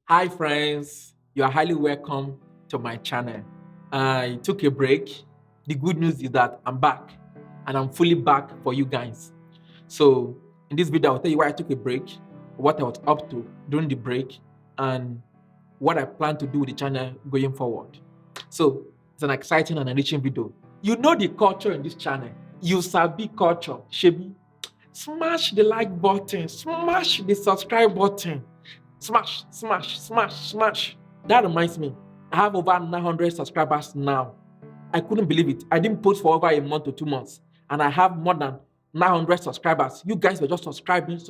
Hi friends, you are highly welcome to my channel. I took a break. The good news is that I'm back and I'm fully back for you guys. So in this video, I'll tell you why I took a break, what I was up to during the break, and what I plan to do with the channel going forward. So it's an exciting and enriching video. You know the culture in this channel. You sabi culture, shebi. Smash the like button, smash the subscribe button. Smash, smash, smash, smash. That reminds me, I have over 900 subscribers now. I couldn't believe it. I didn't post for over a month or 2 months, and I have more than 900 subscribers. You guys were just subscribing.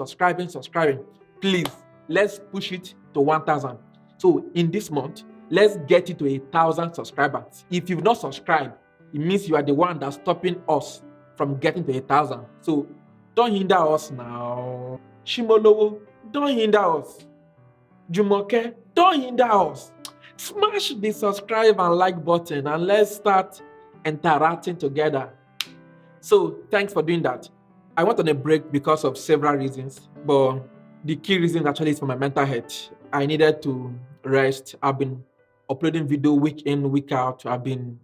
Please, let's push it to 1,000. So in this month, let's get it to 1,000 subscribers. If you've not subscribed, it means you are the one that's stopping us from getting to 1,000. So don't hinder us now. Shimolowo, don't hinder us. Jumoke, don't hinder us. Smash the subscribe and like button and let's start interacting together. So thanks for doing that. I went on a break because of several reasons, but the key reason actually is for my mental health. I needed to rest. I've been uploading video week in, week out. I've been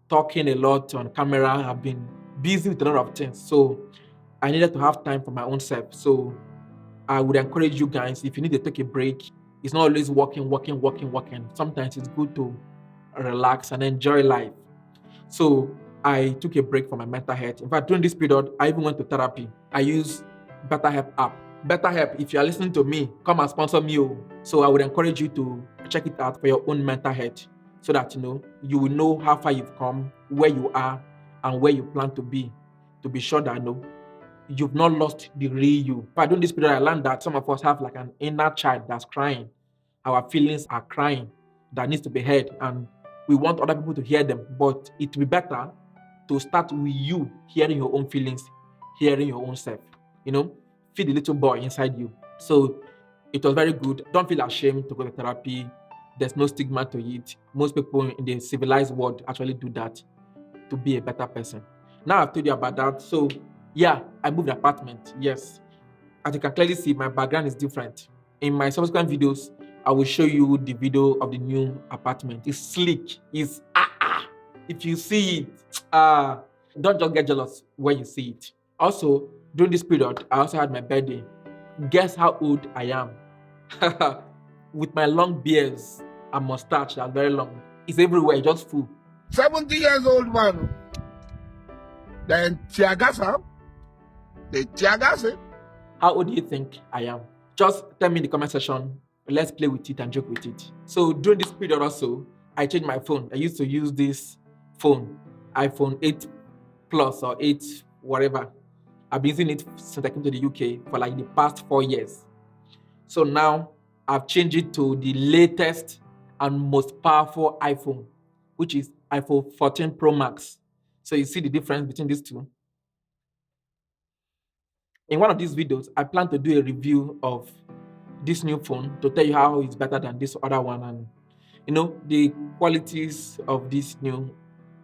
talking a lot on camera. I've been busy with a lot of things. So I needed to have time for my own self. So I would encourage you guys, if you need to take a break, it's not always working. Sometimes it's good to relax and enjoy life. So I took a break from my mental health. In fact, during this period, I even went to therapy. I use BetterHelp app. BetterHelp, if you are listening to me, come and sponsor me. So I would encourage you to check it out for your own mental health so that you will know how far you've come, where you are, and where you plan to be sure that you've not lost the real you. But during this period, I learned that some of us have like an inner child that's crying. Our feelings are crying that needs to be heard, and we want other people to hear them. But it will be better to start with you hearing your own feelings, hearing your own self. Feed the little boy inside you. So it was very good. Don't feel ashamed to go to therapy. There's no stigma to it. Most people in the civilized world actually do that to be a better person. Now I've told you about that. So yeah, I moved apartment. Yes. As you can clearly see, my background is different. In my subsequent videos, I will show you the video of the new apartment. It's sleek. It's If you see it, don't just get jealous when you see it. Also, during this period, I also had my birthday. Guess how old I am? With my long beards and mustache that's very long. It's everywhere, just full. 70 years old man. Then Tiagasa. The Tiagasa. How old do you think I am? Just tell me in the comment section. Let's play with it and joke with it. So during this period also, I changed my phone. I used to use this phone, iPhone 8 Plus or 8 whatever. I've been using it since I came to the UK for like the past 4 years. So now I've changed it to the latest and most powerful iPhone, which is iPhone 14 Pro Max. So you see the difference between these two. In one of these videos, I plan to do a review of this new phone to tell you how it's better than this other one and the qualities of this new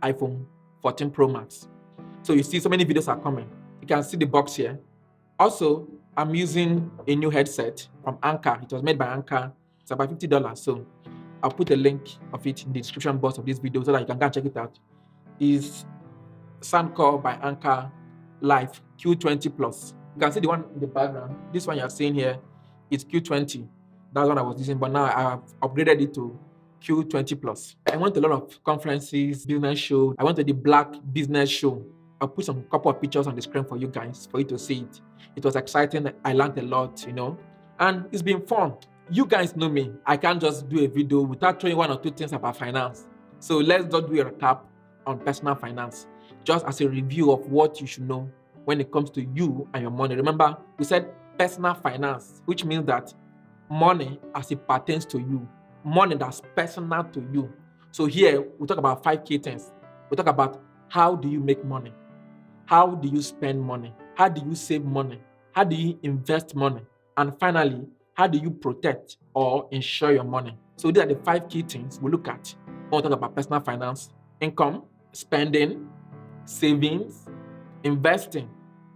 iPhone 14 Pro Max. So you see so many videos are coming. You can see the box here. Also, I'm using a new headset from Anchor. It was made by Anchor. It's about $50. So I'll put a link of it in the description box of this video so that you can go and check it out. It's Soundcore by Anchor Live Q20 Plus. You can see the one in the background. This one you're seeing here is Q20. That's what I was using, but now I have upgraded it to Q20 Plus. I went to a lot of conferences, business shows. I went to the Black Business Show. I'll put some couple of pictures on the screen for you guys, for you to see it. It was exciting. I learned a lot, and it's been fun. You guys know me. I can't just do a video without showing one or two things about finance. So let's just do a recap on personal finance, just as a review of what you should know when it comes to you and your money. Remember, we said personal finance, which means that money as it pertains to you, money that's personal to you. So here we talk about 5 key things. We talk about how do you make money? How do you spend money? How do you save money? How do you invest money? And finally, how do you protect or insure your money? So these are the 5 key things we look at when we talk about personal finance: income, spending, savings, investing,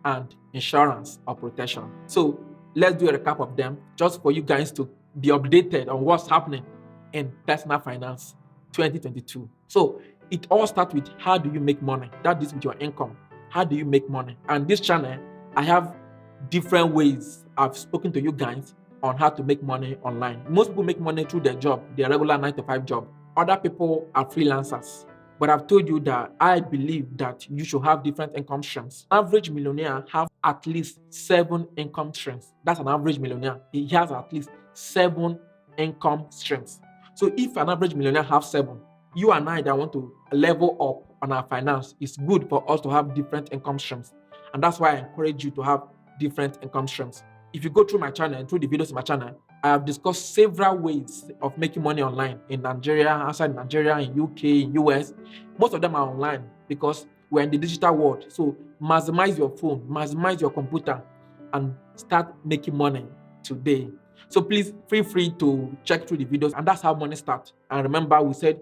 and insurance or protection. So let's do a recap of them just for you guys to be updated on what's happening in personal finance 2022. So it all starts with how do you make money? That is with your income. How do you make money? And this channel, I have different ways I've spoken to you guys on how to make money online. Most people make money through their job, their regular 9 to 5 job. Other people are freelancers. But I've told you that I believe that you should have different income streams. Average millionaire have at least 7 income streams. That's an average millionaire. He has at least 7 income streams. So if an average millionaire have 7, you and I that want to level up on our finance, it's good for us to have different income streams. And that's why I encourage you to have different income streams. If you go through my channel and through the videos in my channel, I have discussed several ways of making money online in Nigeria, outside Nigeria, in UK, in US. Most of them are online because we're in the digital world. So maximize your phone, maximize your computer, and start making money today. So please feel free to check through the videos, and that's how money starts. And remember, we said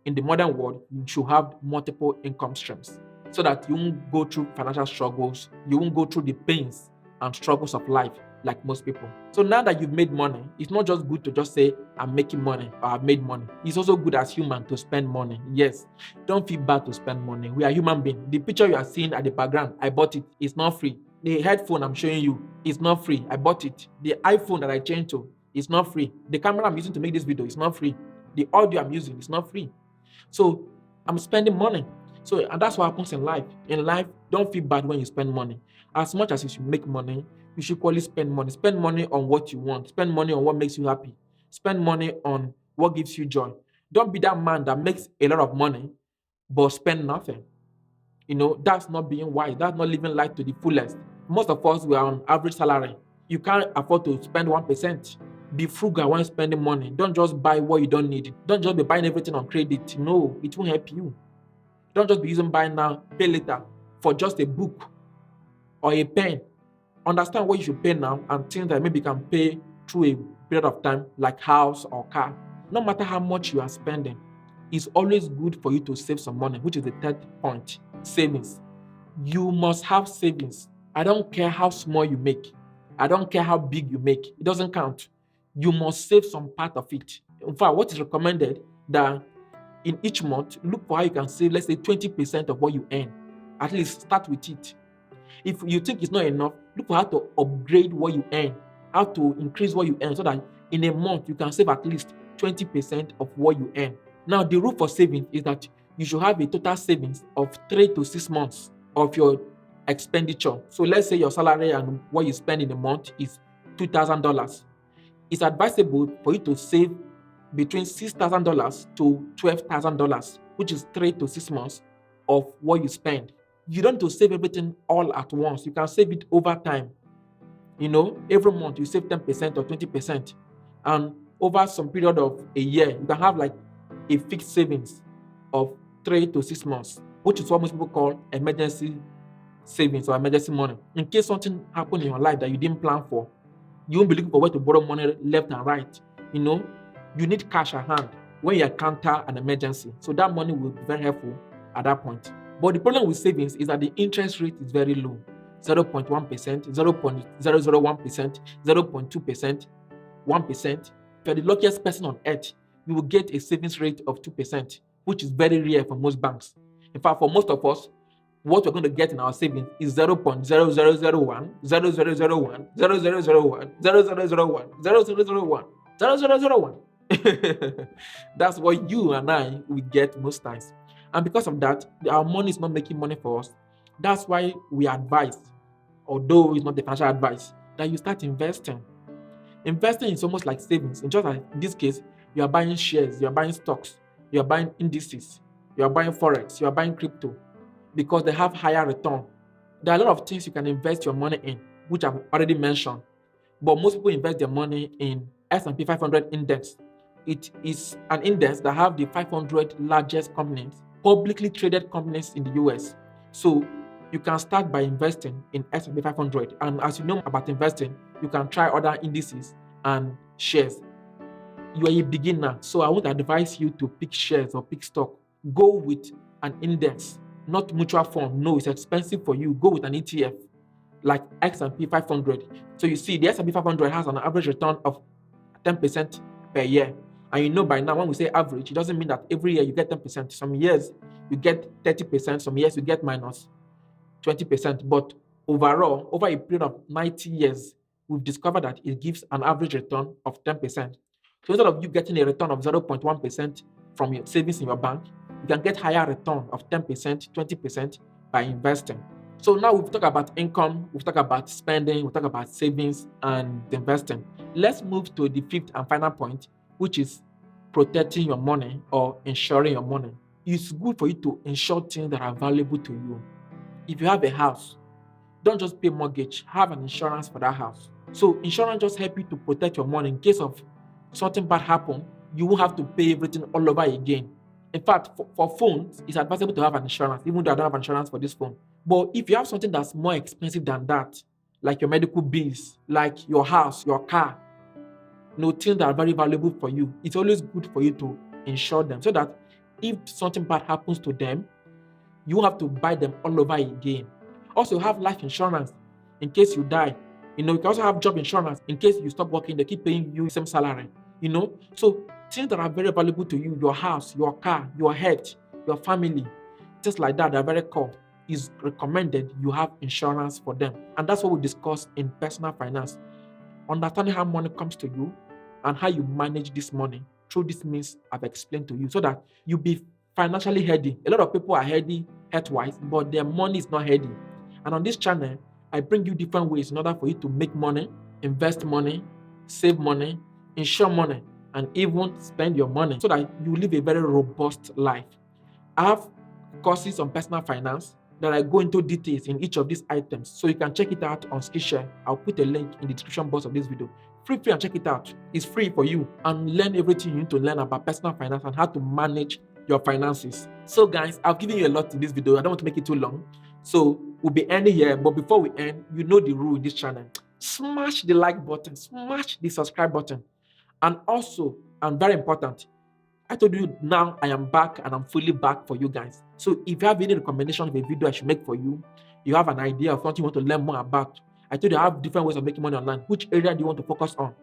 in the modern world, you should have multiple income streams so that you won't go through financial struggles, you won't go through the pains and struggles of life like most people. So now that you've made money, it's not just good to just say, I'm making money or I've made money. It's also good as human to spend money. Yes, don't feel bad to spend money. We are human beings. The picture you are seeing at the background, I bought it. It's not free. The headphone I'm showing you is not free. I bought it. The iPhone that I changed to is not free. The camera I'm using to make this video is not free. The audio I'm using is not free. So I'm spending money. So, and that's what happens in life. In life, don't feel bad when you spend money. As much as you should make money, you should equally spend money. Spend money on what you want. Spend money on what makes you happy. Spend money on what gives you joy. Don't be that man that makes a lot of money but spend nothing. That's not being wise. That's not living life to the fullest. Most of us, we are on average salary. You can't afford to spend 1%. Be frugal when spending money. Don't just buy what you don't need. Don't just be buying everything on credit. No, it won't help you. Don't just be using buy now, pay later for just a book or a pen. Understand what you should pay now and things that maybe you can pay through a period of time, like house or car. No matter how much you are spending, it's always good for you to save some money, which is the third point, savings. You must have savings. I don't care how small you make. I don't care how big you make. It doesn't count. You must save some part of it. In fact, what is recommended that in each month, look for how you can save, let's say 20% of what you earn. At least start with it. If you think it's not enough, look for how to upgrade what you earn, how to increase what you earn so that in a month you can save at least 20% of what you earn. Now, the rule for saving is that you should have a total savings of 3 to 6 months of your expenditure. So let's say your salary and what you spend in a month is $2,000. It's advisable for you to save between $6,000 to $12,000, which is 3 to 6 months of what you spend. You don't need to save everything all at once. You can save it over time. Every month you save 10% or 20%. And over some period of a year, you can have like a fixed savings of 3 to 6 months, which is what most people call emergency savings or emergency money. In case something happened in your life that you didn't plan for, you won't be looking for where to borrow money left and right. You need cash at hand when you encounter an emergency. So that money will be very helpful at that point. But the problem with savings is that the interest rate is very low. 0.1%, 0.001%, 0.2%, 1%. If you're the luckiest person on earth, you will get a savings rate of 2%, which is very rare for most banks. In fact, for most of us, what we're going to get in our savings is 0.0001, 0001, 0001, 0001, 0001, 0001. That's what you and I will get most times. And because of that, our money is not making money for us. That's why we advise, although it's not the financial advice, that you start investing. Investing is almost like savings. In just like in this case, you are buying shares, you are buying stocks, you are buying indices, you are buying forex, you are buying crypto, because they have higher return. There are a lot of things you can invest your money in, which I've already mentioned. But most people invest their money in S&P 500 index. It is an index that have the 500 largest companies, publicly traded companies in the US. So you can start by investing in S&P 500. And as you know about investing, you can try other indices and shares. You are a beginner, so I would advise you to pick shares or pick stock. Go with an index, not mutual fund. No, it's expensive for you. Go with an ETF like S&P 500. So you see, the S&P 500 has an average return of 10% per year. And you know by now, when we say average, it doesn't mean that every year you get 10%. Some years you get 30%, some years you get minus 20%. But overall, over a period of 90 years, we've discovered that it gives an average return of 10%. So instead of you getting a return of 0.1% from your savings in your bank, you can get higher return of 10%, 20% by investing. So now we've talked about income, we've talked about spending, we've talked about savings and investing. Let's move to the fifth and final point, which is protecting your money or insuring your money. It's good for you to insure things that are valuable to you. If you have a house, don't just pay mortgage, have an insurance for that house. So insurance just help you to protect your money in case of something bad happen. You won't have to pay everything all over again. In fact, for phones, it's advisable to have an insurance, even though I don't have insurance for this phone. But if you have something that's more expensive than that, like your medical bills, like your house, your car, things that are very valuable for you, it's always good for you to insure them so that if something bad happens to them, you won't have to buy them all over again. Also, have life insurance in case you die. You can also have job insurance in case you stop working, they keep paying you the same salary. So things that are very valuable to you, your house, your car, your health, your family, things like that are very core. It's recommended you have insurance for them. And that's what we discuss in personal finance. Understanding how money comes to you and how you manage this money through this means I've explained to you so that you be financially healthy. A lot of people are healthy health-wise, but their money is not healthy. And on this channel, I bring you different ways in order for you to make money, invest money, save money, insure money, and even spend your money so that you live a very robust life. I have courses on personal finance that I go into details in each of these items, so you can check it out on Skillshare. I'll put a link in the description box of this video. Feel free and check it out. It's free for you and learn everything you need to learn about personal finance and how to manage your finances. So guys, I've given you a lot in this video. I don't want to make it too long. So we'll be ending here. But before we end, you know the rule in this channel. Smash the like button, smash the subscribe button. And also, and very important, I told you now I am back and I'm fully back for you guys. So if you have any recommendation of a video I should make for you, you have an idea of what you want to learn more about, I told you I have different ways of making money online. Which area do you want to focus on?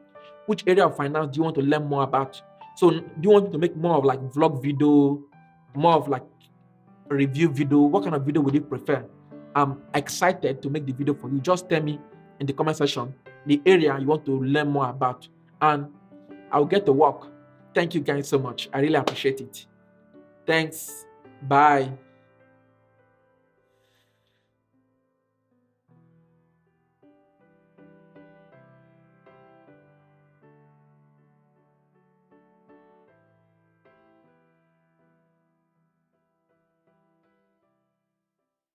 Which area of finance do you want to learn more about? So do you want me to make more of like vlog video, more of like review video? What kind of video would you prefer? I'm excited to make the video for you. Just tell me in the comment section the area you want to learn more about and I'll get to work. Thank you guys so much. I really appreciate it. Thanks. Bye.